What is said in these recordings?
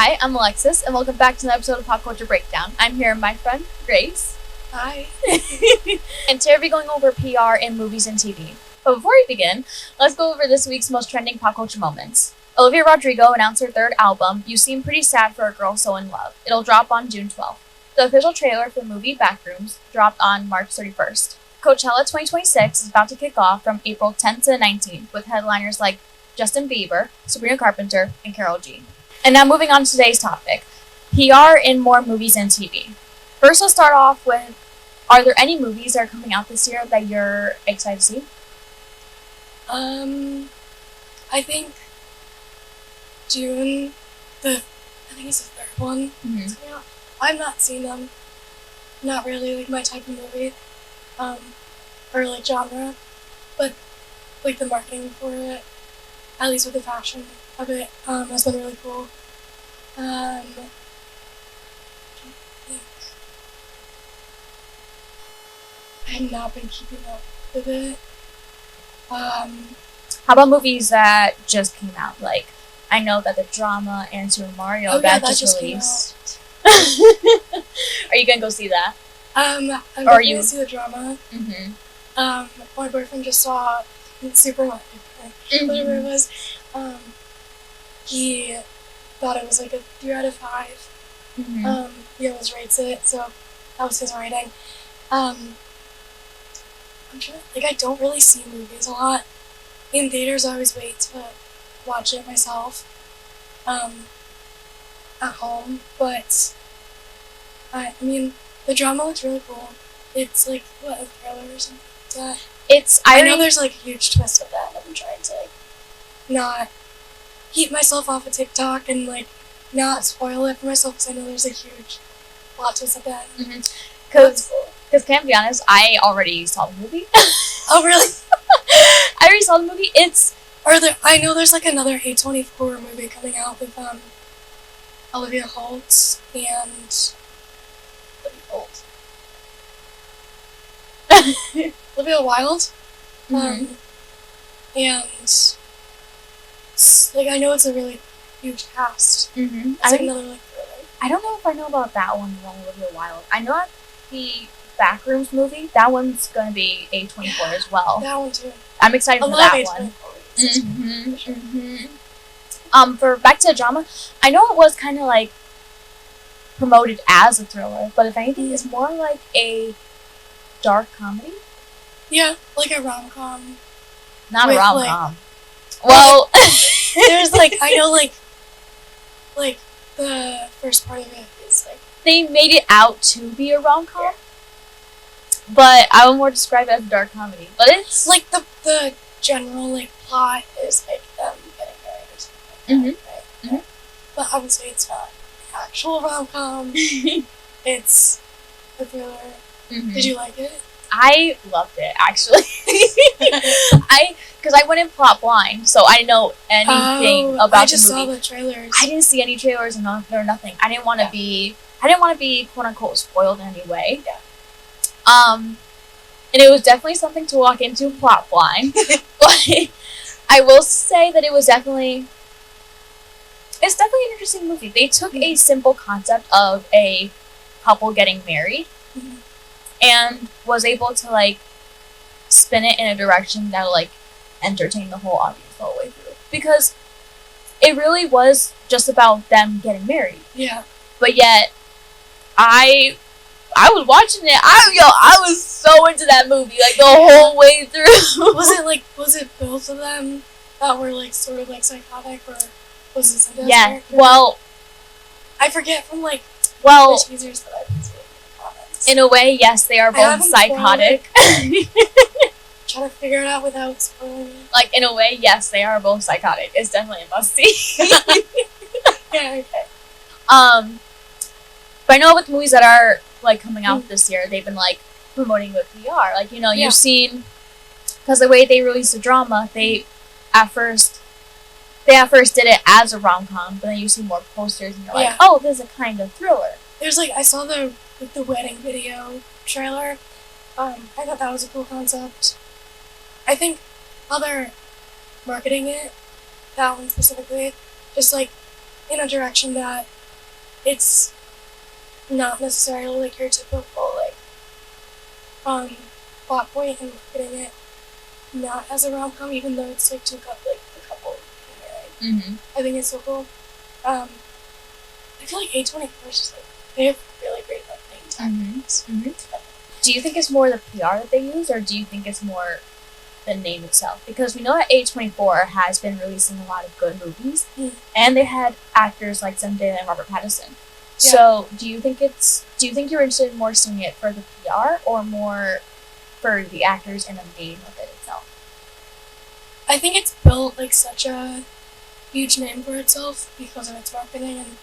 Hi, I'm Alexis, and welcome back to another episode of Pop Culture Breakdown. I'm here with my friend, Grace. Hi. And today we'll be going over PR in movies and TV. But before we begin, let's go over this week's most trending pop culture moments. Olivia Rodrigo announced her third album, You Seem Pretty Sad for a Girl So In Love. It'll drop on June 12th. The official trailer for the movie Backrooms dropped on March 31st. Coachella 2026 is about to kick off from April 10th to 19th with headliners like Justin Bieber, Sabrina Carpenter, and Karol G. And now moving on to today's topic, PR in more movies and TV. First, let's start off with, are there any movies that are coming out this year that you're excited to see? I think June, I think it's the third one. Mm-hmm. So, yeah, I've not seen them. Not really like my type of movie, or like genre, but like the marketing for it, at least with the fashion of it, has been really cool. I have not been keeping up with it. How about movies that just came out? Like, I know that the drama and Super Mario that just released. Are you gonna go see that? I'm gonna see the drama. Mm-hmm. My boyfriend just saw Super Mario, whatever it was. He thought it was like a 3 out of 5. Mm-hmm. He always rates it, so that was his rating. I'm trying I don't really see movies a lot. In theaters, I always wait to watch it myself, at home, but I mean, the drama looks really cool. It's like, a thriller or something like that. I know there's like a huge twist of that, and I'm trying to like not keep myself off of TikTok and like not spoil it for myself because I know there's a huge plot twist of that. Because, can't be honest, I already saw the movie. Oh, really? I already saw the movie. I know there's like another A24 movie coming out with Olivia Holt and Olivia Wilde. Mm-hmm. And like I know it's a really huge cast. Mm-hmm. It's like another like thriller. I don't know if I know about that one, the one with Olivia Wilde. I know that the Backrooms movie, that one's gonna be A24 as well. That one too. I'm excited for that one. For back to the drama, I know it was kind of like promoted as a thriller, but if anything, it's more like a dark comedy. Yeah, like a rom-com. Not a rom-com. Well, there's like I know like the first part of it is like they made it out to be a rom-com, but I would more describe it as a dark comedy. But it's like the general like plot is like them getting married or something like that, right? Mm-hmm. But I would say it's not an actual rom-com. It's a thriller. Mm-hmm. Did you like it? I loved it, actually. Because I went in plot blind, so I didn't know anything about the movie. I just saw the trailers. I didn't see any trailers or nothing. I didn't want to be quote unquote spoiled in any way. Yeah. And it was definitely something to walk into plot blind. But I will say that it's definitely an interesting movie. They took a simple concept of a couple getting married and was able to like spin it in a direction that like entertain the whole audience the whole way through, because it really was just about them getting married. Yeah. But yet I was watching it. I was so into that movie like the whole way through. Was it both of them that were like sort of like psychotic, or was it something? Yeah. Well, I forget from the teasers that I've been seeing. In a way, yes, they are both psychotic. Try to figure it out without spoiling it. Like, in a way, yes, they are both psychotic. It's definitely a must-see. Yeah, okay. But I know with movies that are, like, coming out this year, they've been, like, promoting with PR. Like, you've seen... Because the way they released the drama, they at first did it as a rom-com, but then you see more posters and you're like, oh, this is a kind of thriller. There's, I saw the wedding video trailer. I thought that was a cool concept. I think how they're marketing it, that one specifically, just in a direction that it's not necessarily like your typical like plot point and marketing it not as a rom-com, even though it's like like a couple getting married. I think it's so cool. I feel like A24 is just like they have really great marketing tactics. Do you think it's more the PR that they use, or do you think it's more the name itself? Because we know that A24 has been releasing a lot of good movies, and they had actors like Zendaya and Robert Pattinson. Yeah. So, do you think you're interested in more seeing it for the PR or more for the actors and the name of it itself? I think it's built like such a huge name for itself because of its marketing, and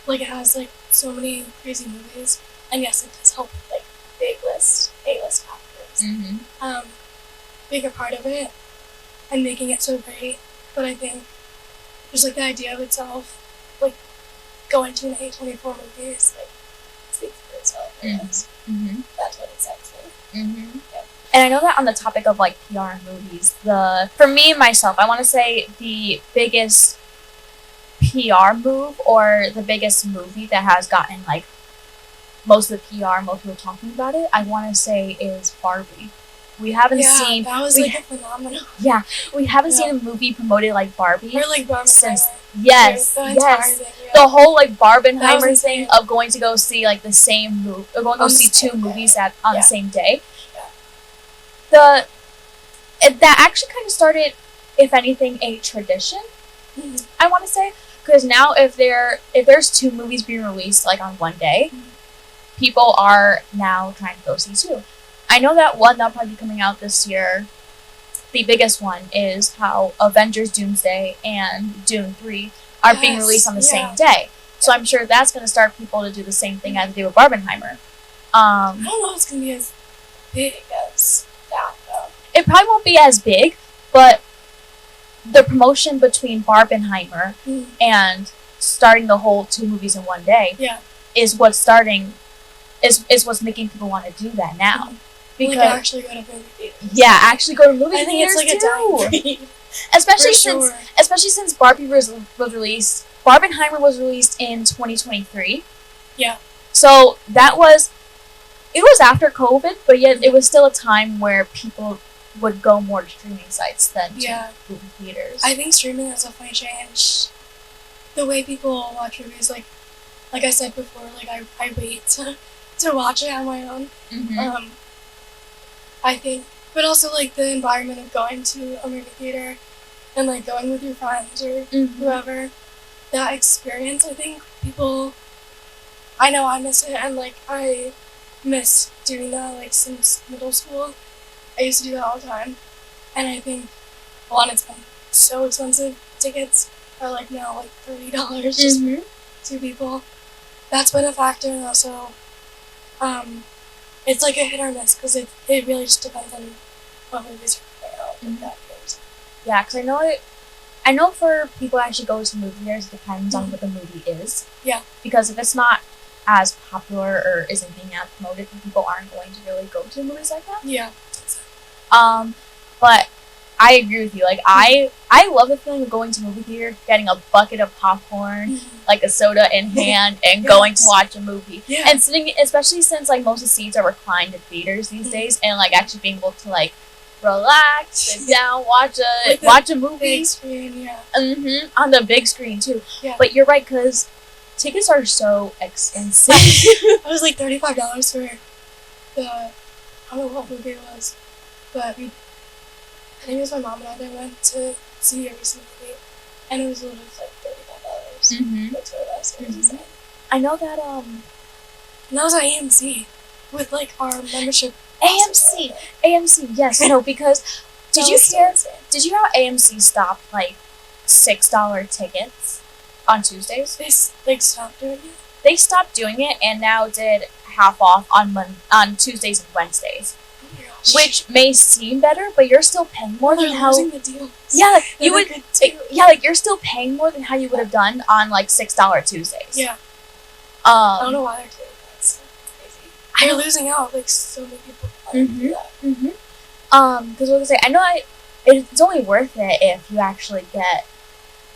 like it has like so many crazy movies. And yes, it does help like A-list actors. Being a part of it and making it so great. But I think just like the idea of itself, like going to an A24 movie is like speaks for itself. I guess. That's what excites me. Yeah. And I know that on the topic of like PR and movies, for me myself, I want to say the biggest PR move or the biggest movie that has gotten like most of the PR, most people talking about it, I want to say is Barbie. We haven't seen that was like a phenomenal. Yeah, we haven't seen a movie promoted like Barbie or like Barbenheimer since the whole like Barbenheimer thing of going to go see like the same movie, or going to go see two movies on the same day. That actually kind of started, if anything, a tradition. I want to say, because now if there's two movies being released like on one day, people are now trying to go see two. I know that one that'll probably be coming out this year. The biggest one is how Avengers Doomsday and Dune 3 are being released on the same day. So I'm sure that's going to start people to do the same thing as they do with Barbenheimer. I don't know if it's going to be as big as that, though. It probably won't be as big, but the promotion between Barbenheimer and starting the whole two movies in one day is what's making people want to do that now. Because like actually go to movie theaters. Yeah, actually go to movie theaters. I think it's like a dying breed. Especially since Barbie was released. Barbenheimer was released in 2023. Yeah. So it was after COVID, but yet it was still a time where people would go more to streaming sites than to movie theaters. I think streaming has definitely changed the way people watch movies. Like I said before, like I wait to watch it on my own. I think, but also like the environment of going to a movie theater and like going with your friends or whoever, that experience, I think I know I miss it, and like I miss doing that like since middle school. I used to do that all the time, and I think it's been so expensive. Tickets are like now like $30 just for two people. That's been a factor, and also it's like a hit or miss because it really just depends on what movies are coming out. Yeah, because I know for people that actually go to movie theaters, it depends on what the movie is. Yeah. Because if it's not as popular or isn't being as promoted, people aren't going to really go to movies like that. Yeah. But I agree with you. Like I love the feeling of going to movie theater, getting a bucket of popcorn, like a soda in hand, and going to watch a movie. Yeah. And sitting, especially since like most of the seats are reclined in theaters these days, and like actually being able to like relax, sit down, watch a movie. Big screen, on the big screen too. Yeah. But you're right, because tickets are so expensive. It was like $35 for I don't know what movie it was, but I think it was my mom and I that went to see a recent movie, and it was literally like $35. Like $2. It was insane. I know that and that was at AMC with like our membership. AMC, yes, no, because did you know how AMC stopped like $6 tickets on Tuesdays? They stopped doing it? They stopped doing it and now did half off on Tuesdays and Wednesdays. Oh my gosh. Which may seem better, but you're still paying more than how losing the deals. Yeah, you would like you're still paying more than how you would have done on like $6 Tuesdays. Yeah. I don't know why they're doing that. It's crazy. They're losing out. Like so many people do that. Because what I say, I know it's only worth it if you actually get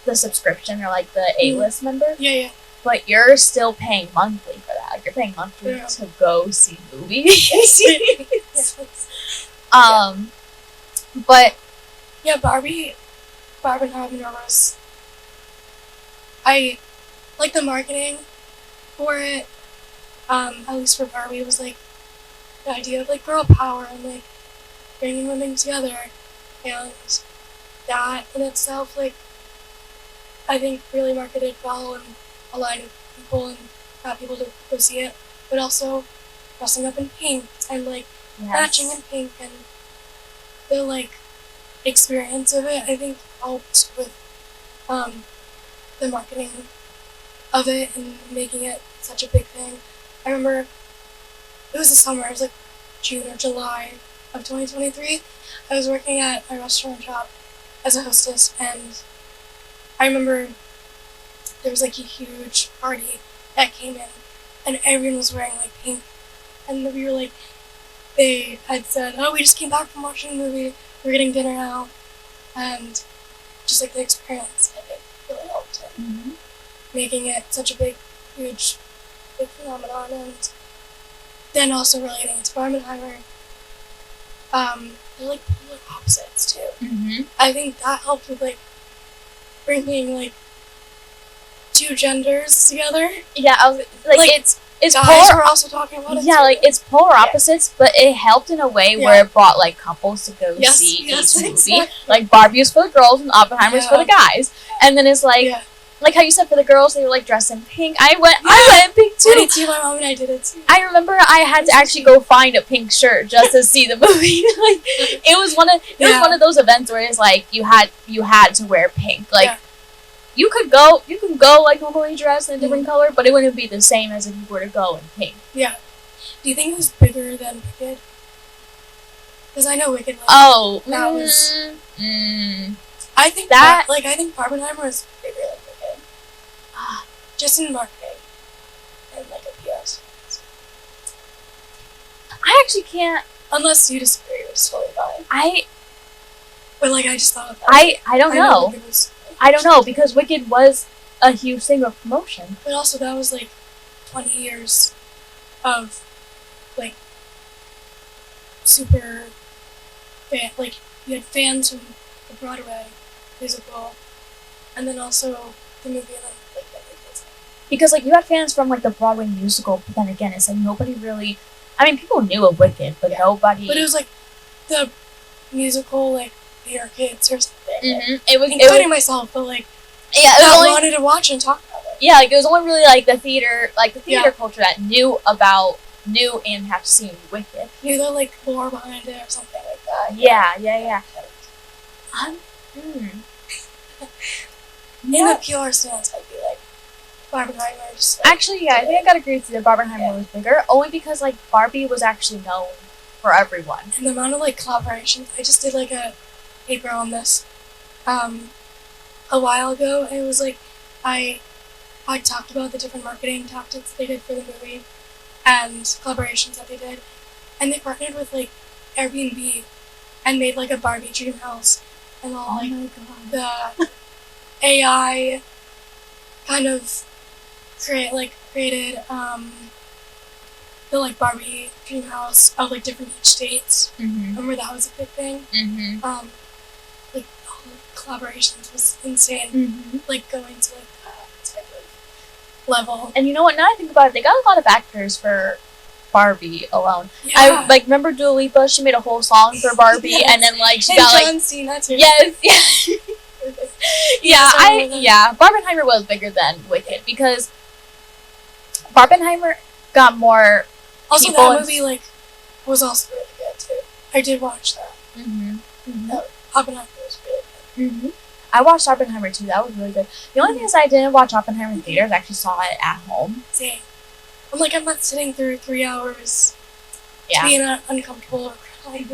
the subscription or like the A-list member. Yeah. but you're still paying monthly for that. Like, you're paying monthly to go see movies. Yes. But yeah, Barbie and Oppenheimer was. I like the marketing for it. At least for Barbie, was like the idea of like girl power and like bringing women together, and that in itself, like, I think really marketed well and aligned with people and got people to go see it. But also dressing up in pink and like matching in pink and the like experience of it, I think helped with the marketing of it and making it such a big thing. I remember it was the summer, it was like June or July of 2023. I was working at a restaurant job as a hostess, and I remember there was like a huge party that came in, and everyone was wearing like pink, and we were like, they had said, oh, we just came back from watching a movie, we're getting dinner now, and just like the experience, I think, really helped in making it such a big, huge, big phenomenon. And then also relating to Barbenheimer, they're like polar opposites too. I think that helped with like bringing like two genders together. Yeah, I was like it's guys are also talking about it. Yeah, too. like it's polar opposites, but it helped in a way where it brought like couples to go see each movie. Exactly. Like Barbie was for the girls and Oppenheimer's for the guys, and then it's like how you said for the girls they were like dressed in pink. I went in pink too. I did too. My mom and I did it too. I remember I had to actually go find a pink shirt just to see the movie. Like it was one of those events where it's like you had to wear pink. Like you can go like normally dressed in a different color, but it wouldn't be the same as if you were to go in pink. Yeah. Do you think it was bigger than Wicked? Because I know Wicked. Like, that was. I think that I think Barbenheimer was bigger than Wicked. Just in marketing and like a PS. I actually can't. Unless you disagree, it's totally fine. But like I just thought of that. I don't know. I don't know, because Wicked was a huge thing of promotion. But also that was like 20 years of like super fan, like you had fans from the Broadway musical, and then also the movie, and then like because like you had fans from like the Broadway musical, but then again it's like nobody really. I mean, people knew of Wicked, but nobody. But it was like the musical, like Bear Kids or something. It was including myself, but like I wanted to watch and talk about it. Yeah, like it was only really like the theater culture that knew and have seen Wicked. Knew the like lore behind it or something like that. Yeah. In the PR stance, I'd be like Barbenheimer. Just, actually, I think I gotta agree with you that Barbenheimer was bigger, only because like Barbie was actually known for everyone. And the amount of like collaborations, I just did like a paper on this a while ago. It was like I talked about the different marketing tactics they did for the movie and collaborations that they did, and they partnered with like Airbnb and made like a Barbie dream house and all the AI kind of created the like Barbie dream house of like different beach states. Remember that was a big thing. Like all the collaborations was insane. Like going to like that type of level. And you know what? Now I think about it, they got a lot of actors for Barbie alone. Yeah. I like remember Dua Lipa. She made a whole song for Barbie, and then like she got John Cena too. Barbenheimer was bigger than Wicked because Barbenheimer got more. Also, that movie like was also really good too. I did watch that. Oppenheimer was really good. I watched Oppenheimer too. That was really good. The only thing is I didn't watch Oppenheimer in theaters. I actually saw it at home. Same. I'm not sitting through 3 hours to be uncomfortable or crying.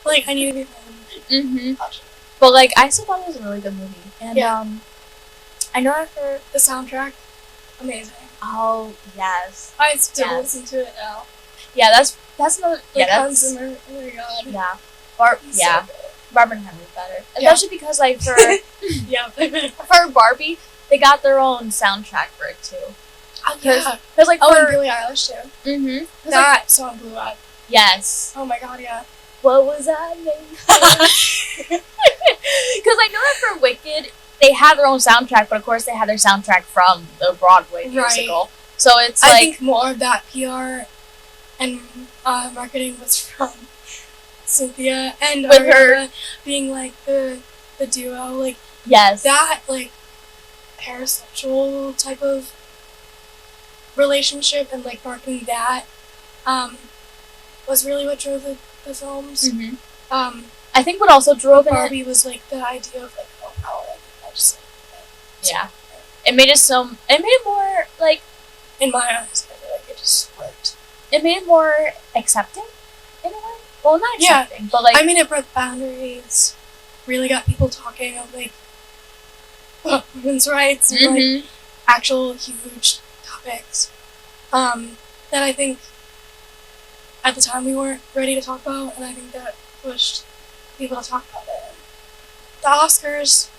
Like, I need to be home. But, like, I still thought it was a really good movie. And, I know after the soundtrack, amazing. Oh, yes. I still listen to it now. Yeah, that's another... Like, Hans Zimmer, oh my god. Yeah. So Barbenheimer was better. Especially because, like, for... for Barbie, they got their own soundtrack for it too. Oh, yeah. Because like Oh, and Billie Eilish too. Mm-hmm. That song blew up. Yes. Oh my god, yeah. What was I made for? Because I know that for Wicked, they had their own soundtrack, but of course they had their soundtrack from the Broadway musical. Right. So it's I like think more of that PR and marketing was from Cynthia and With Ariana being like the duo, like yes, that like parasexual type of relationship and like marketing that was really what drove the films. Mm-hmm. I think what also drove Barbie was like the idea of like girl power. I just like yeah, it made it more like in my eyes. I feel like it just worked. It made it more accepting in a way. Well, not accepting, but like I mean, it broke boundaries. Really got people talking of like women's rights and like actual huge topics that I think at the time we weren't ready to talk about, and I think that pushed people to talk about it. The Oscars,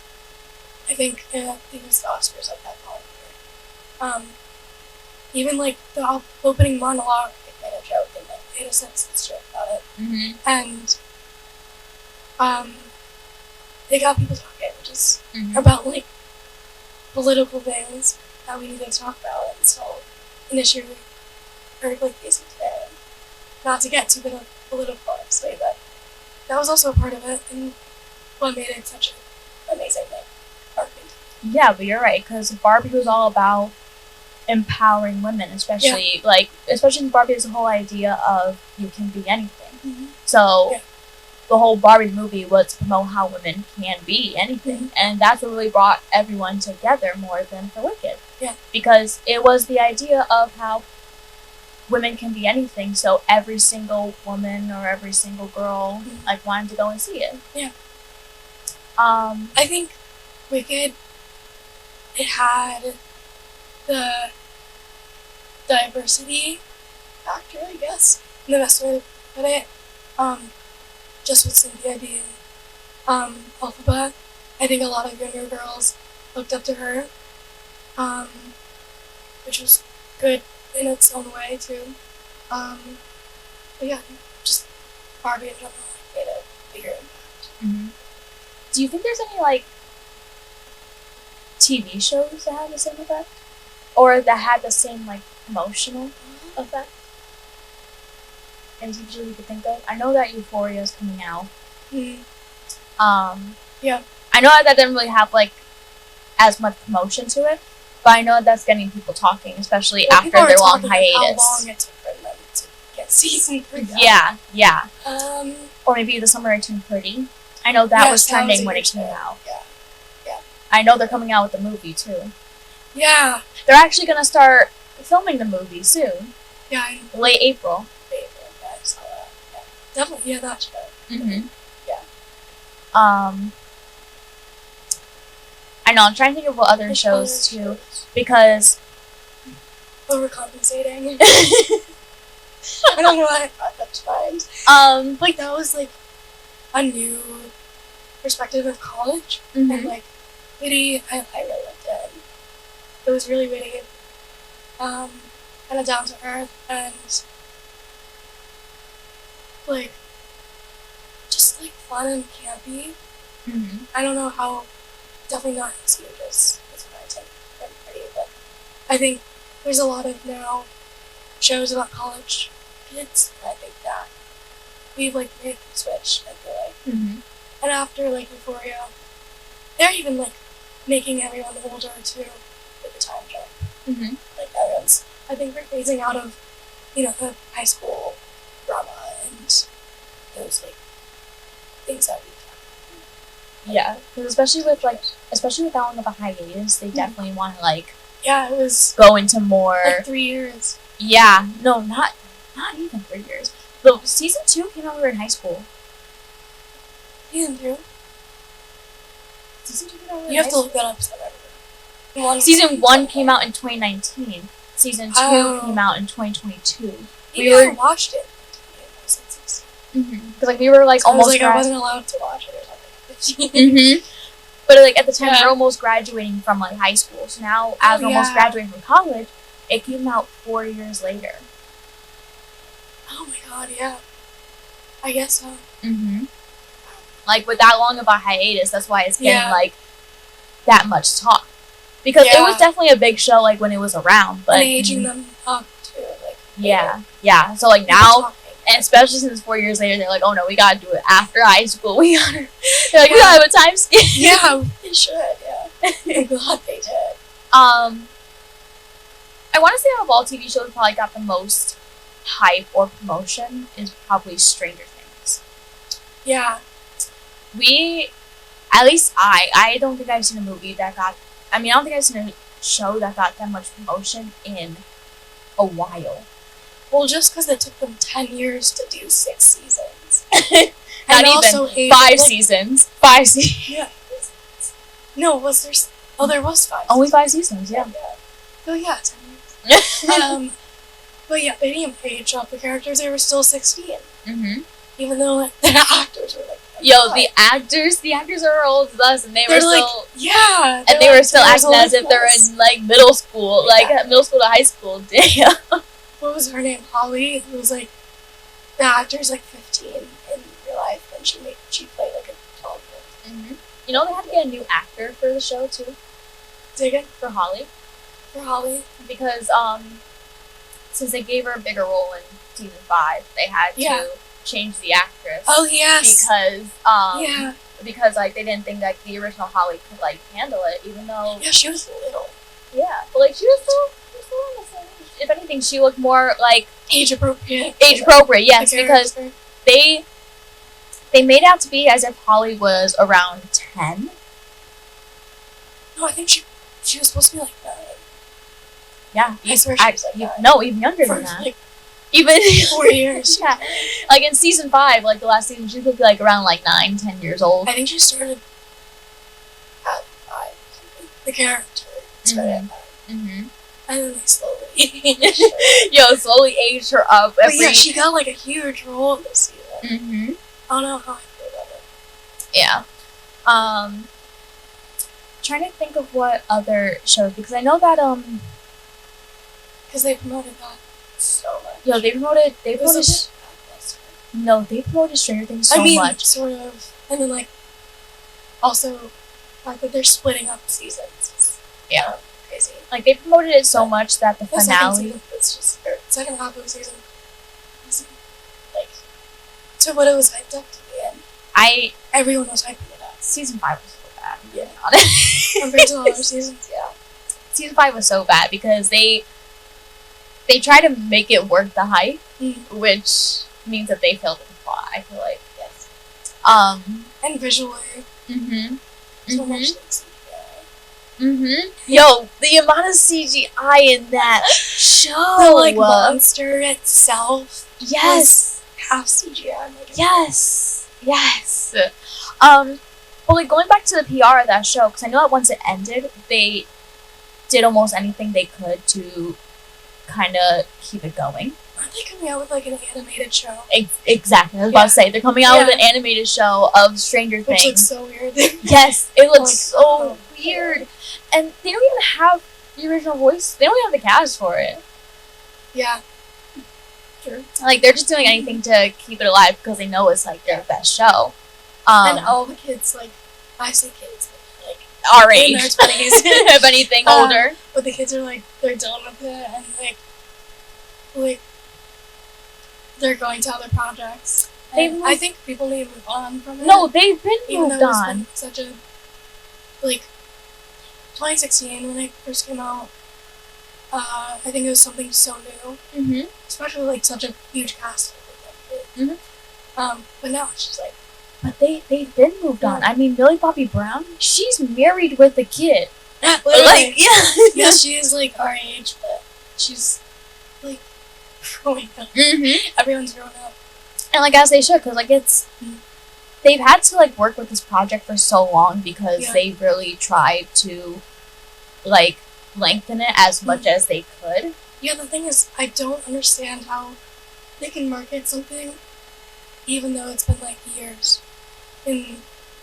I think it was the Oscars like that following year. Even like the opening monologue, like, made a joke and like made a senseless joke about it, and they got people talking, which is about like political things that we need to talk about, and so an issue we're like facing today. Not to get too political, obviously, but that was also a part of it, and what made it such an amazing like marketing. Yeah, but you're right, because Barbie was all about empowering women, especially especially Barbie has the whole idea of you can be anything. So the whole Barbie movie was to promote how women can be anything, and that's what really brought everyone together more than for Wicked. Yeah, because it was the idea of how women can be anything, so every single woman or every single girl like wanted to go and see it. Yeah. I think Wicked, it had the diversity factor, I guess, in the best way to put it. Just with Cynthia being Alphaba, I think a lot of younger girls looked up to her, which was good in its own way too. But yeah, just Barbie in general made a bigger impact. Do you think there's any like TV shows that had the same effect, or that had the same like emotional effect? Any TV shows you could think of? I know that Euphoria is coming out. Yeah. I know that didn't really have like as much promotion to it, but I know that's getting people talking, especially after their long hiatus. How long it took for them to get season 3 out. Yeah. Or maybe The Summer I Turned Pretty. I know that was trending when it came out. Yeah. I know they're coming out with the movie too. Yeah. They're actually gonna start filming the movie soon. Yeah. Late April. Yeah, I saw that. Yeah. Definitely, yeah, that show. Yeah. I know, I'm trying to think of what other shows too, because overcompensating. I don't know why I thought that was fine. Like that was like a new perspective of college, and like witty. I really liked it. It was really witty, kind of down to earth, and like just like fun and campy. I don't know how. Definitely not as huge as when I take Pretty, but I think there's a lot of now shows about college kids, and I think that we've like made the switch, I feel like. And after like Euphoria, they're even like making everyone older too with the time jump. Like everyone's, I think we're phasing out of, the high school drama and those like things that we. Yeah, because especially with that long of a hiatus, they definitely want to like. Yeah, it was. Go into more. Like 3 years. Yeah, no, not even 3 years. The season 2 came out when we were in high school. Season 2. Season 2 came out. You have to look that up somewhere. Season 1 came out in 2019. Season 2 came out in 2022. We watched it. Because like we were like so almost. I wasn't allowed to watch it or something. But But like at the time, Yeah. we're almost graduating from like high school. So now, as we're almost graduating from college, it came out 4 years later. Oh my god, yeah. I guess so. Mm-hmm. Like with that long of a hiatus, that's why it's getting like that much talk. Because it was definitely a big show like when it was around, but and aging them up too, like yeah. So like now, and especially since 4 years later, they're like, oh no, we gotta do it after high school. They're like, we gotta have a time skip. Yeah, they should. Yeah, I'm glad they did. I want to say out of all TV shows, probably got the most hype or promotion is probably Stranger Things. Yeah. At least I don't think I've seen a movie that got, I don't think I've seen a show that got that much promotion in a while. Well, just because it took them 10 years to do 6 seasons. Not even 5 seasons. 5 seasons. Yeah. No, was there? Oh, there was 5. Only 5 seasons, yeah. Oh yeah, 10 years. But yeah, they didn't age up the characters. They were still 16. Mm-hmm. Even though like, the actors were like. The actors are old as us, and they were still and they were still acting as if they're in like middle school, like middle school to high school. Damn. What was her name? Holly. It was like the actor's like 15 in real life, and she played like a 12-year-old. Mm-hmm. You know they had to get a new actor for the show too. Say again? For Holly. Because since they gave her a bigger role in season 5, they had to change the actress. Oh yes. Because like they didn't think that the original Holly could like handle it, even though she was little. Yeah, but like she was still on the same age. If anything, she looked more like age appropriate. Yes, because they made out to be as if Holly was around 10. No, I think she was supposed to be like 9. Yeah, I swear she was like 9. No, even younger than that. Like, even 4 years. Yeah, like in season 5, like the last season, she could be like around like 9, 10 years old. I think she started at 5. The character started at 5. Mm-hmm. And then they slowly slowly aged her up. But yeah, she got like a huge role this season. Mm-hmm. I don't know how I feel about it. Yeah. Trying to think of what other shows, because I know that because they promoted that so much. Yo, they promoted Stranger Things so much. Sort of. And then like also the fact that they're splitting up seasons. Yeah. Crazy. Like they promoted it so much that the finale second half of the season was like to what it was hyped up to the end. Everyone was hyping it up. Season 5 was so bad. Yeah. Compared to all other seasons, Season 5 was so bad because they try to make it worth the hype, which means that they failed with the plot. I feel like and visually, so much CGI. Yo, the amount of CGI in that show, the like monster itself, yes, half CGI. Yes. But like going back to the PR of that show, because I know that once it ended, they did almost anything they could to kind of keep it going. Aren't they coming out with like an animated show? Exactly. I was about to say they're coming out with an animated show of Stranger Things. Which looks so weird. Yes, it looks so weird, and they don't even have the original voice. They don't even have the cast for it. Yeah. True. Like they're just doing anything to keep it alive because they know it's like their best show. And all the kids, like I say kids, like our age, in their 20s, if anything, older. But the kids are like they're done with it, and like they're going to other projects. I think people need to move on from it. No, they've been moved on. It's been such a 2016 when it first came out. I think it was something so new, especially like such a huge cast. But now it's just like. But they've been moved on. I mean, Millie Bobby Brown, she's married with a kid. Like, yeah, she is like our age, but she's like growing up. Everyone's growing up, and like as they should, because like they've had to like work with this project for so long because they really tried to like lengthen it as much as they could. Yeah, the thing is, I don't understand how they can market something even though it's been like years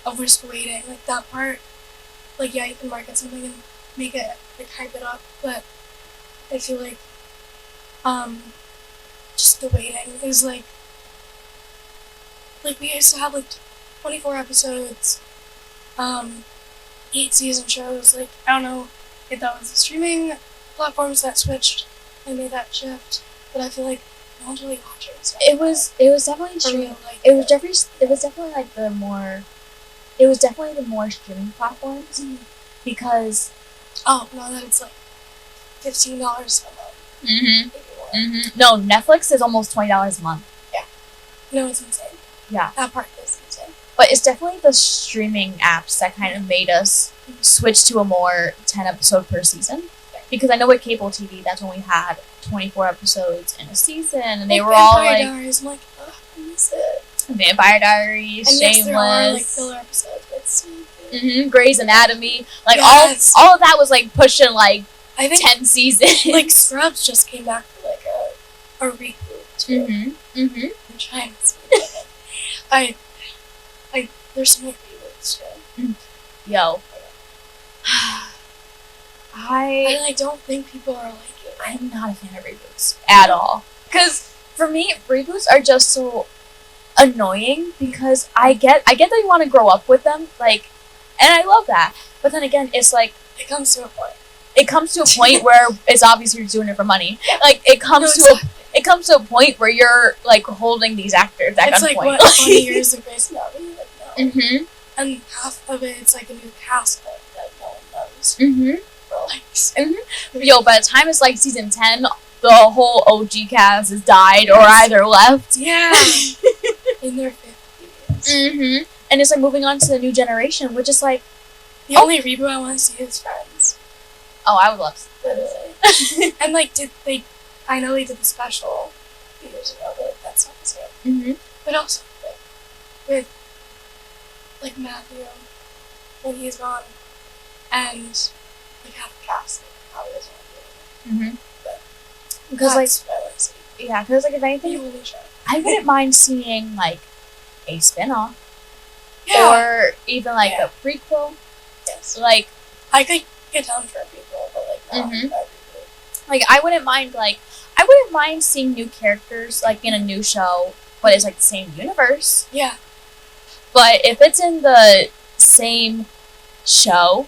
of just waiting. Like that part like, yeah, you can market something and make it, like, hype it up, but I feel like, just the waiting is, like, we used to have, like, 24 episodes, 8 season shows, like, I don't know if that was the streaming platforms that switched and made that shift, but I feel like no one's really watching stuff. It was definitely For true. real, like, It was definitely like the more streaming platforms because oh, now that it's like $15 a month. Mhm. Maybe more. No, Netflix is almost $20 a month. Yeah. No, it's insane. Yeah. That part is insane. But it's definitely the streaming apps that kind of made us switch to a more 10 episode per season. Because I know with cable TV, that's when we had 24 episodes in a season, and they were all like Vampire Diaries. I'm like, ugh, I miss it. Vampire Diaries, And Shameless, yes, there are like filler episodes, but it's so good. Grey's Anatomy, like Yes. all of that was like pushing like I think 10 seasons. like Scrubs just came back for like a reboot too. I'm trying to see it. I there's so many reboots too. Yo. I don't think people are like it. I'm not a fan of reboots at all. Because for me, reboots are just so annoying because I get that you want to grow up with them, like, and I love that. But then again, it's like It comes to a point. it comes to a point where it's obvious you're doing it for money. Like it comes to a point where you're like holding these actors at It's gunpoint. like what 20 years of Grey's Anatomy, like no. Mhm. And half of it, it's like a new cast that no one knows. Mhm. Relax. Yo, by the time it's like season 10, the whole OG cast has died or either left. Yeah. In their 50s. And it's like moving on to the new generation, which is like, The only reboot I want to see is Friends. oh, I would love to. Literally. And like, I know they did the special a few years ago, but that's not the same. But also, like, with, like, Matthew, when he's gone, and, like, half the cast, like, probably doesn't want to do it. But Because like, that's what I want to see. yeah, because like if The anything, only show. I wouldn't mind seeing like a spin-off Yeah. or even like Yeah. a prequel. Yes. Like, I could get down for people, but, like, not Mhm. that reboot. like I wouldn't mind seeing new characters like in a new show, but it's like the same universe. Yeah. But if it's in the same show,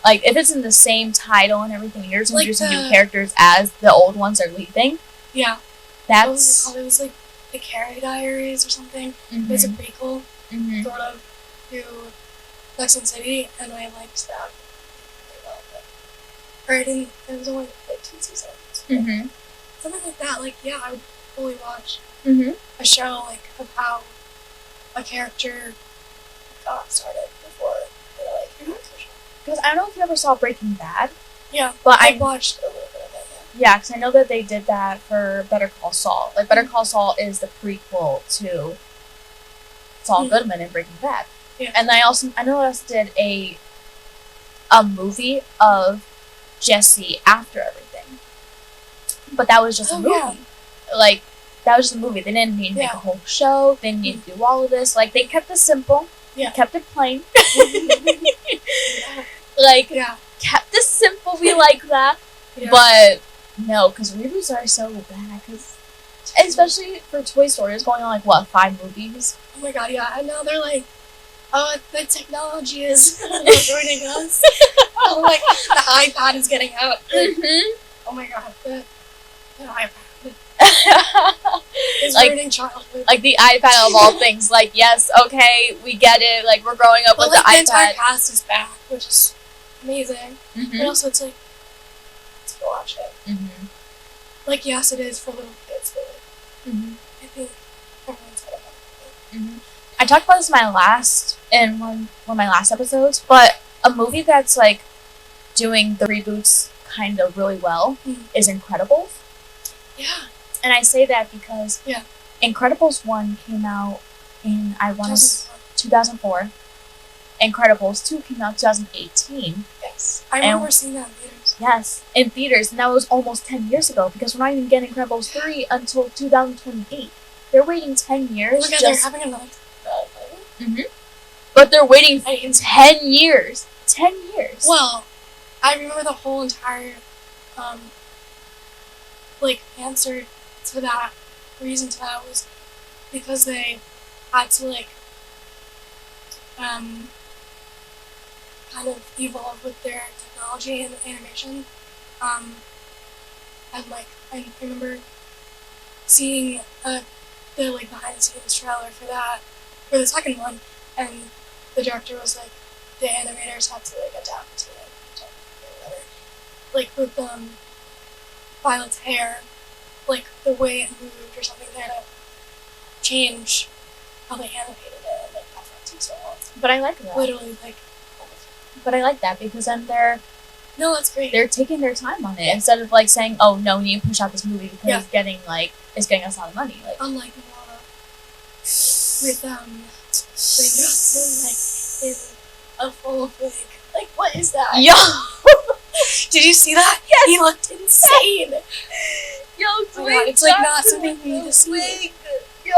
like if it's in the same title and everything, you're just Like introducing new the- characters as the old ones are leaving. Yeah. That's What was it called? It was, like, the Carrie Diaries or something. It was a prequel, sort of, to Sex and City, and I liked that. Or it was only like 2 seasons. Something like that, like, yeah, I would fully watch a show, like, of how a character got started before they, like, Because I don't know if you ever saw Breaking Bad. Yeah, But I I watched a little bit of it, Yeah, because I know that they did that for Better Call Saul. Like, Better Call Saul is the prequel to Saul Goodman in Breaking Bad. Yeah. And I know they also did a movie of Jesse after everything. But that was just a movie. Yeah. Like, that was just a movie. They didn't need to make Yeah. a whole show. They didn't need to do all of this. Like, they kept it simple. Yeah. Kept it plain. Like, Yeah. kept it simple. We like that. Yeah. But no, because reboots are so bad. Because especially for Toy Story, it's going on like what 5 movies. Oh my god, yeah, and now they're like, oh, the technology is ruining us. Oh, like, the iPad is getting out. Oh my god, the iPad is Like- ruining childhood. Like the iPad of all things. Like yes, okay, we get it. Like we're growing up But with like, the the entire iPad. cast is back, which is amazing. But also, it's like, let's go watch it. Like, yes, it is for little kids, but like, I think everyone's had enough. I talked about this in one of my last episodes, but a movie that's like doing the reboots kind of really well is Incredibles. Yeah. And I say that because Yeah. Incredibles 1 came out in, I want to 2004. 2004. Incredibles 2 came out 2018. Yes. I remember seeing that in theaters. Yes, in theaters, and that was almost 10 years ago because we're not even getting Incredibles 3 until 2028. They're waiting 10 years. Oh my god, they're having another. But they're waiting I hate 10 years. 10 years. Well, I remember the whole entire, answer to that, reason to that was because they had to, kind of evolve with their technology and animation. And, I remember seeing, the, behind the scenes trailer for that, for the second one, and the director was like, the animators had to, adapt to, whatever. With, Violet's hair, the way it moved or something, they had to change how they animated it, and, that's what took so long. But I like that. Literally, But I like that because then they're that's great. taking their time on it instead of saying, "Oh no, we need to push out this movie because it's getting us a lot of money." Unlike Moana, with Dwayne Johnson, in a full wig. What is that? Yo, Did you see that? Yes. He looked insane. yo, Oh my God, it's not something we need to see. Wig. Yo,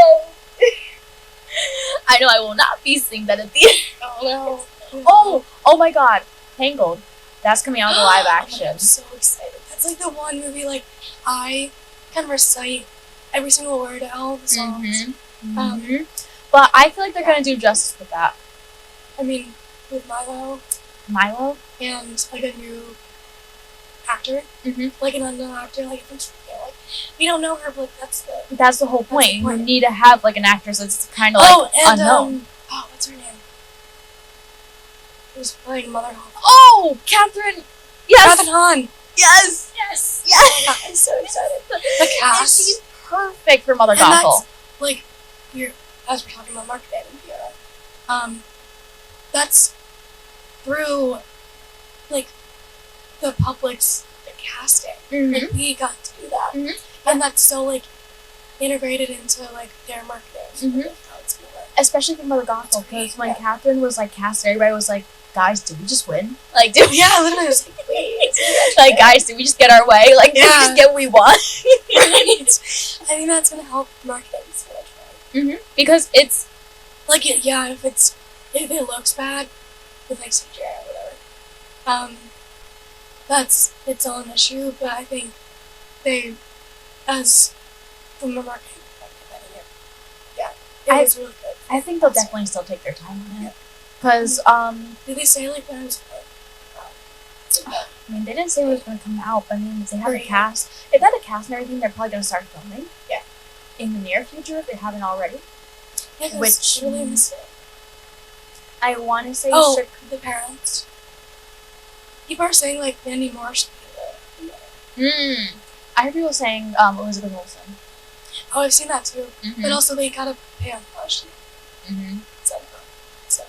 I know I will not be seeing that at the end. Oh no. Oh my God, Tangled. That's coming out in live Oh my action. God, I'm so excited. That's the one movie I can recite every single word to all the songs. But I feel like they're gonna do justice with that. I mean, with Milo. and a new actor, Mm-hmm. an unknown actor, we don't know her, but That's the whole point. the point. You need to have an actress that's kind of and unknown. what's her name? Who's playing Mother Hawk? Oh, Catherine. Yes. Catherine Hahn. Yes. Yes. Yes. I'm so excited. The And cast. she's perfect for Mother And Gothel. as we're talking about marketing and PR, that's through, the public's casting. Mhm. We got to do that. Mhm. And that's so, integrated into, their marketing. Mhm. How it's gonna work. Especially for Mother Gothel, because when Catherine was cast, everybody was like, "Guys, did we just win? Did we?" Yeah, literally, I was like, wait. Guys, did we just get our way? Did we Yeah. just get what we want? Right. I think that's gonna help marketing so much more. Because it's If it looks bad with CGI or whatever, that's its own issue. But I think from a marketing perspective, it was really good. I think they'll definitely still take their time on it. Because, Did they say when it was? I mean, they didn't say it was going to come out, but I mean, if they have a Right. cast. If they had a cast and everything, they're probably going to start filming. Yeah. In the near future, if they haven't already. Yeah, 'cause Which really missed it. I want to say The parents. People are saying Mandy Moore should be I heard people saying Elizabeth Olsen. Oh, I've seen that too. Mm-hmm. But also they gotta pay on flesh. Mm-hmm. So.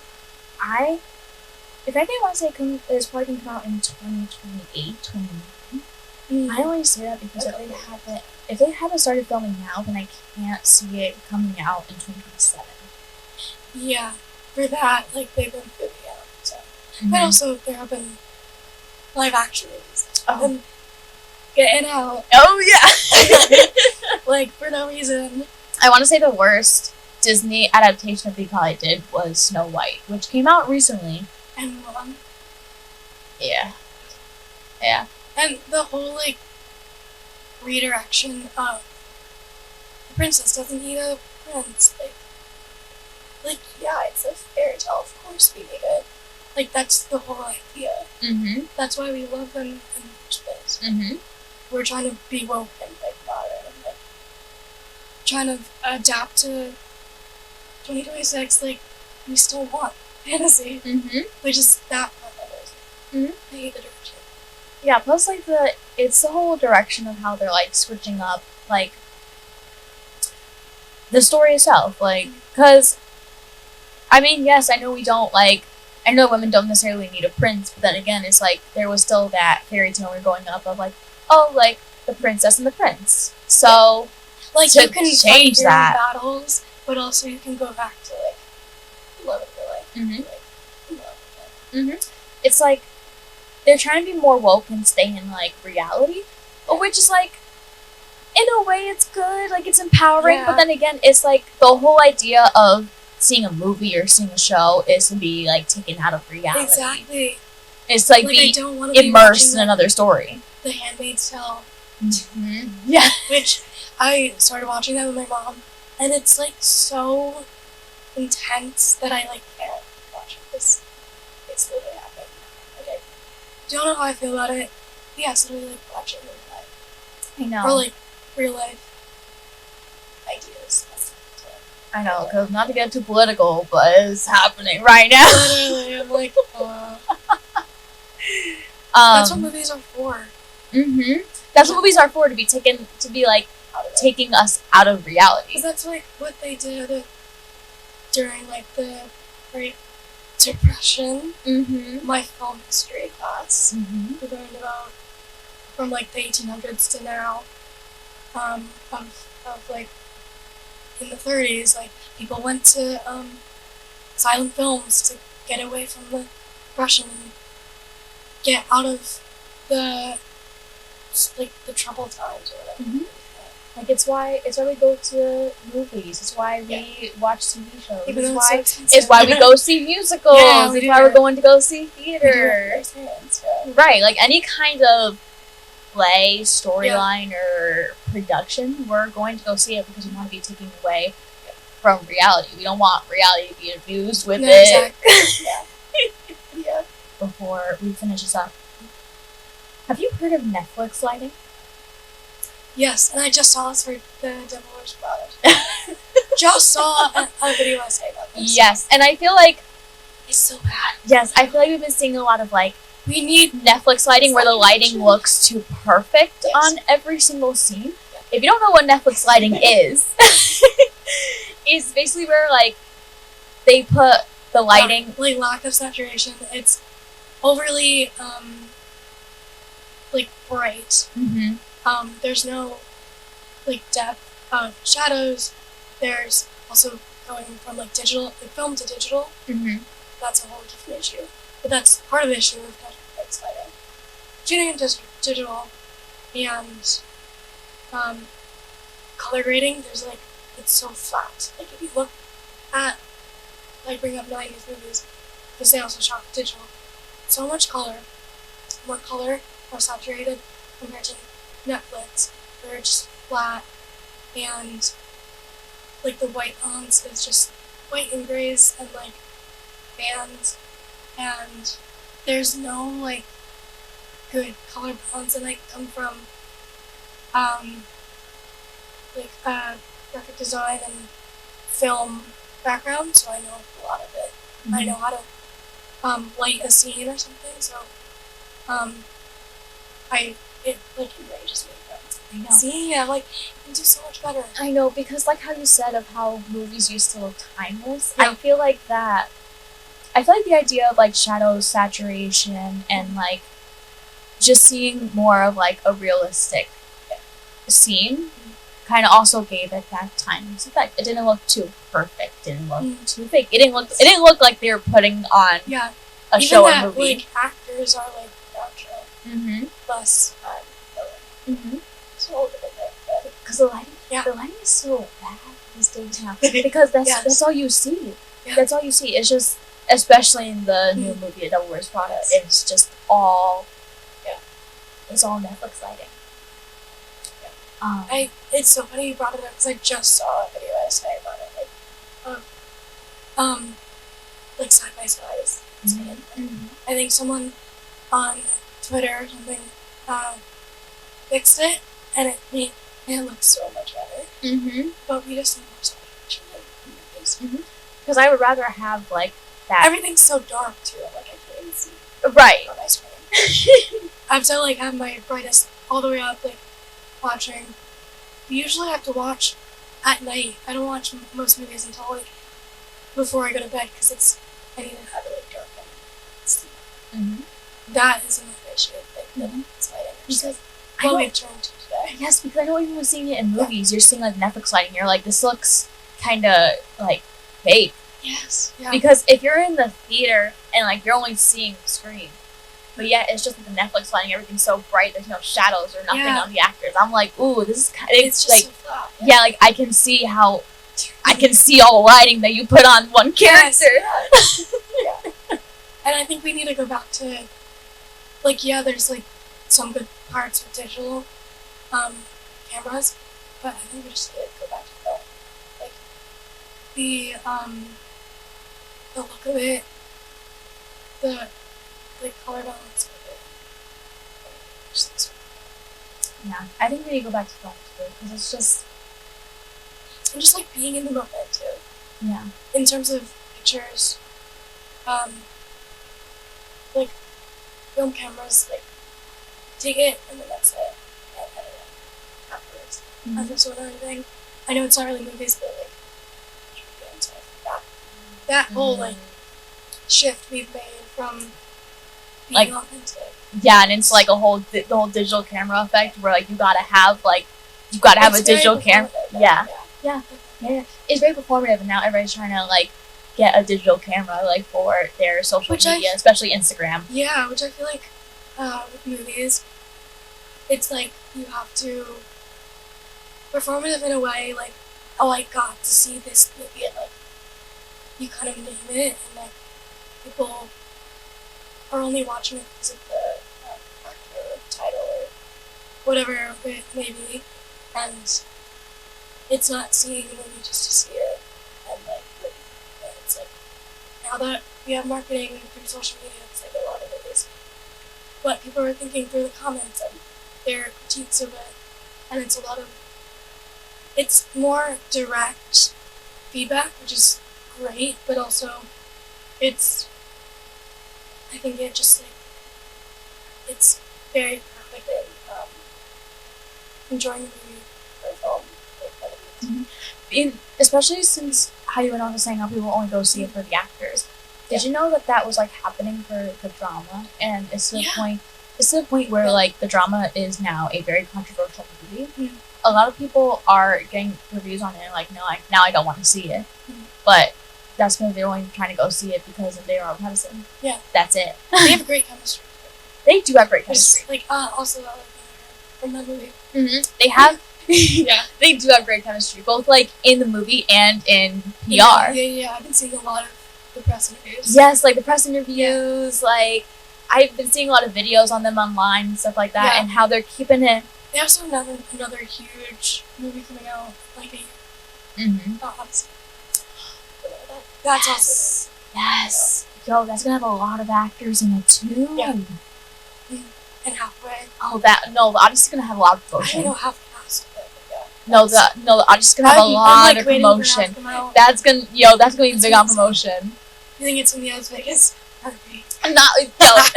If anything, I want to say it's probably going to come out in 2028, 2029. I only say that because if they haven't started filming now, then I can't see it coming out in 2027. Yeah, for that, they've been moving out. So. Mm-hmm. But also, there have been live action movies that have Oh. been getting out, Oh yeah. for no reason. I want to say the worst Disney adaptation that they probably did was Snow White, which came out recently. And Mulan. Yeah. Yeah. And the whole, redirection of the princess doesn't need a prince. Yeah, it's a fairy tale, of course we need it. That's the whole idea. Mm-hmm. That's why we love them in the first place. Mm-hmm. We're trying to be woke and modern and trying to adapt to 2026. We still want fantasy. Mm-hmm. We just that part of it. Mm-hmm. I hate the direction. Yeah, plus it's the whole direction of how they're switching up the story itself, because I mean, yes, I know we don't I know women don't necessarily need a prince, but then again, it's there was still that fairy tale we're going up of the princess and the prince. So to you can change fight your that. battles, but also you can go back to love it for life. Mm-hmm. Mm-hmm. It's they're trying to be more woke and stay in reality, which is in a way it's good, it's empowering. Yeah. But then again, it's the whole idea of seeing a movie or seeing a show is to be taken out of reality. Exactly. It's like I be don't want to be immersed watching in another story. The Handmaid's Tale, Yeah. which I started watching that with my mom, and it's like so intense that I like can't watch it because it's literally happening. Like, I don't know how I feel about it. But yeah, so really like watching real life. I know. Or like real life ideas. I know, because not to get too political, but it's happening right now. Literally, I'm like, that's what movies are for. That's what movies are for, to be like taking us out of reality. Because that's like what they did during like the Great Depression. My film history class, we learned about from like the 1800s to now, of like in the 30s, like people went to silent films to get away from the Depression and get out of the troubled times or whatever. Like it's why we go to movies. It's why we watch TV shows. It's why we go see musicals. It's why we're going to go see theater. Right, like any kind of play, storyline, or production, we're going to go see it because we want to be taken away from reality. We don't want reality to be infused with it. Exactly. Yeah. Before we finish this up, have you heard of Netflix lighting? Yes, and I just saw this for The Devil Wears Prada. Just saw a video essay about this. Yes, and I feel like it's so bad. Yes, I feel like we've been seeing a lot of like, we need Netflix lighting where the lighting looks too perfect on every single scene. If you don't know what Netflix lighting is, it's basically where like they put the lighting like lack of saturation. It's overly like bright. There's no like depth of shadows. There's also going from like film to digital. That's a whole different issue. But that's part of the issue with Netflix lighting. Shooting in digital and color grading, there's like, it's so flat. Like if you look at, like bring up 90s movies, because they also shot digital, so much color, more saturated compared to Netflix, where it's just flat, and like the white balance is just white and grays and like bands, and there's no like good color balance, and I come from graphic design and film background, so I know a lot of it. I know how to light a scene or something, so it like enrages me. I know. See, yeah, like you can do so much better. I know, because like how you said of how movies used to look timeless, I feel like the idea of like shadows, saturation, and like just seeing more of like a realistic scene kind of also gave it that timeless effect. It didn't look too perfect. Didn't look too fake. It didn't look like they were putting on a show or movie. Like actors are like natural. Less so because the lighting is so bad these days now. Because that's all you see. That's all you see. It's just, especially in the new movie, The Devil Wears Prada, it's just all it's all Netflix lighting. It's so funny you brought it up because I just saw a video essay about it, like side by sides. I think someone on Twitter or something fixed it, and it looks so much better. But we just need more saturation in movies. Because I would rather have like that. Everything's so dark too. Like I can't even see. Right. On my screen. I have to like have my brightest all the way up, like watching. We usually have to watch at night. I don't watch most movies until like before I go to bed because I need to have it like dark and sleep. That is another issue. Like it's lighting. Because we've turned to today. Yes, because I know even with seeing it in movies, you're seeing like Netflix lighting. You're like, this looks kind of like fake. Yes. Yeah. Because if you're in the theater and like you're only seeing the screen, but yet it's just like the Netflix lighting, everything's so bright. There's no shadows or nothing on the actors. I'm like, ooh, this is kind of it's like just so flat. Yeah, like I can see all the lighting that you put on one character. Yes. And I think we need to go back to like, yeah, there's like some good parts with digital cameras, but I think we just need to go back to film. Like the look of it, the color balance of it, just looks Yeah, I think we need to go back to film too, because it's just, and just like being in the moment too. yeah. In terms of pictures, like film cameras, like take it and then that's it, and edit it afterwards. Mhm. That's another thing. I know it's not really movies, but like and stuff like that whole like shift we've made from being Like- authentic. Yeah, and it's like a whole the whole digital camera effect where like you gotta have It's a very digital camera. performative, Yeah. Yeah, it's very performative, and now everybody's trying to like get a digital camera like for their social Which I- media, especially Instagram. Yeah, which I feel like with movies, it's like you have to performative in a way, like, oh, I got to see this movie, and like you kind of name it, and like people are only watching it because of the actor or the title or whatever it may be, and it's not seeing the movie just to see it, and like it's like now that we have marketing through social media, it's like a lot of it is what people are thinking through the comments and their critiques of it, and it's more direct feedback, which is great, but also I think it just like it's very perfect in enjoying the movie or film. Especially since how you went on to saying how people only go see it for the actors. Did Yeah. you know that was like happening for the drama, and it's to the Yeah. point. It's to the point where Yeah. like the drama is now a very controversial movie. Mhm. A lot of people are getting reviews on it and like, no, now I don't want to see it. Mhm. But that's because they're only trying to go see it because of their own medicine. Yeah. That's it. They have great chemistry. They do have great Which chemistry. is like also the other thing I heard from that movie. They have. Yeah. They do have great chemistry, both like in the movie and in Yeah. PR. I've been seeing a lot of the press interviews. Yes, like the press interviews, like I've been seeing a lot of videos on them online and stuff like that, Yeah. and how they're keeping it. They have another huge movie coming out like a year. Odyssey. That's awesome. Yes. Yo, that's gonna have a lot of actors in it too. Yeah. And halfway. Oh, the Odyssey's gonna have a lot of I promotion. don't know half the cast of it, but yeah. The Odyssey's gonna have a lot of promotion. That's gonna be That's big on amazing. promotion. You think it's in the Las Vegas? Barbie. Not Because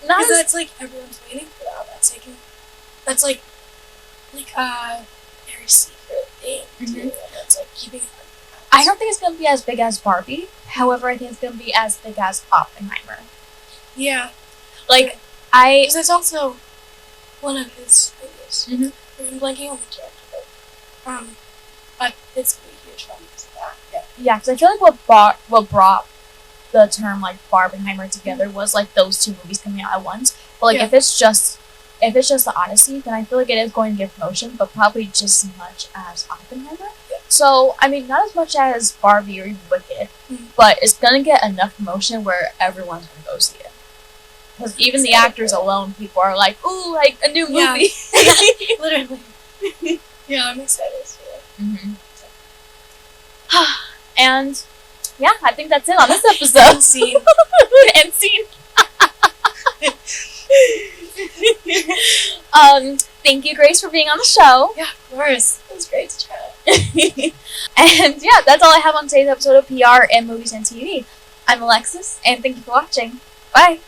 not as, that's like everyone's waiting for that. That's like very secret thing too, and it's like keeping it. I don't think it's gonna be as big as Barbie. However, I think it's gonna be as big as Oppenheimer. Yeah, Like because it's also one of his movies. Mhm. I'm blanking on the director, but it's gonna be huge fun because of that. Yeah, because I feel like what brought the term like Barbenheimer together was like those two movies coming out at once. But like Yeah. if it's just the Odyssey, then I feel like it is going to get promotion, but probably just as much as Oppenheimer. Yeah. So I mean, not as much as Barbie or even Wicked, Mhm. but it's gonna get enough promotion where everyone's gonna go see it. Because even the actors alone, people are like, "Ooh, like a new Yeah. movie." Literally. Yeah, I'm excited to see it. Mm-hmm. And yeah, I think that's it on this episode. Scene. And scene. Thank you, Grace, for being on the show. Yeah, of course. It was great to chat. And yeah, that's all I have on today's episode of PR and Movies and TV. I'm Alexis, and thank you for watching. Bye.